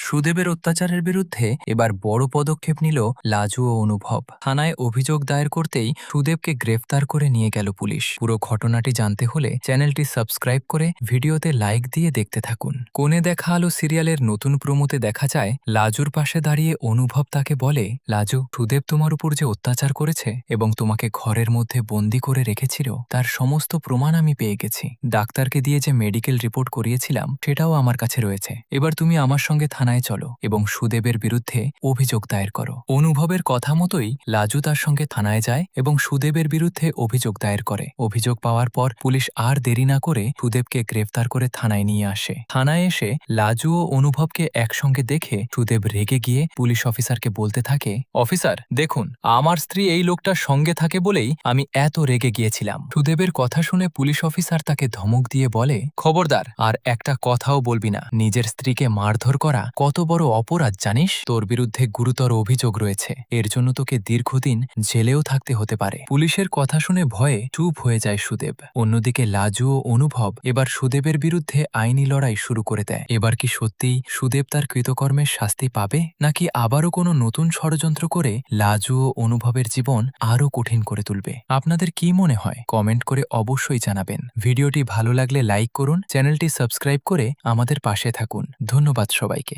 সুদেবের অত্যাচারের বিরুদ্ধে এবার বড় পদক্ষেপ নিল লাজু ও অনুভব। থানায় অভিযোগ দায়ের করতেই সুদেবকে গ্রেফতার করে নিয়ে গেল পুলিশ। পুরো ঘটনাটি জানতে হলে চ্যানেলটি সাবস্ক্রাইব করে ভিডিওতে লাইক দিয়ে দেখতে থাকুন। কোণে দেখা আলো সিরিয়ালের নতুন প্রোমোতে দেখা যায় লাজুর পাশে দাঁড়িয়ে অনুভব তাকে বলে, লাজু, সুদেব তোমার উপর যে অত্যাচার করেছে এবং তোমাকে ঘরের মধ্যে বন্দি করে রেখেছিল তার সমস্ত প্রমাণ আমি পেয়ে গেছি। ডাক্তারকে দিয়ে যে মেডিকেল রিপোর্ট করিয়েছিলাম সেটাও আমার কাছে রয়েছে। এবার তুমি আমার সঙ্গে থানায় চলো এবং সুদেবের বিরুদ্ধে অভিযোগ দায়ের করো। অনুভবের কথা মতোই লাজু তার সঙ্গে থানায় যায় এবং সুদেবের বিরুদ্ধে অভিযোগ দায়ের করে। অভিযোগ পাওয়ার পর পুলিশ আর দেরি না করে সুদেবকে গ্রেফতার করে থানায় নিয়ে আসে। থানায় এসে লাজু ও অনুভবকে একসঙ্গে দেখে সুদেব রেগে গিয়ে পুলিশ অফিসারকে বলতে থাকে, অফিসার দেখুন, আমার স্ত্রী এই লোকটার সঙ্গে থাকে বলেই আমি এত রেগে গিয়েছিলাম। সুদেবের কথা শুনে পুলিশ অফিসার তাকে ধমক দিয়ে বলে, খবরদার আর একটা কথাও বলবি না। নিজের স্ত্রীকে মারধর করা কত বড় অপরাধ জানিস? তোর বিরুদ্ধে গুরুতর অভিযোগ রয়েছে, এর জন্য তোকে দীর্ঘদিন জেলেও থাকতে হতে পারে। পুলিশের কথা শুনে ভয়ে চুপ হয়ে যায় সুদেব। অন্যদিকে লাজু ও অনুভব এবার সুদেবের বিরুদ্ধে আইনি লড়াই শুরু করে দেয়। এবার কি সত্যিই সুদেব তার কৃতকর্মের শাস্তি পাবে, নাকি আবারও কোনো নতুন ষড়যন্ত্র করে লাজু ও অনুভবের জীবন আরও কঠিন করে তুলবে? আপনাদের কি মনে হয় কমেন্ট করে অবশ্যই জানাবেন। ভিডিওটি ভালো লাগলে লাইক করুন, চ্যানেলটি সাবস্ক্রাইব করে আমাদের পাশে থাকুন। ধন্যবাদ সবাইকে।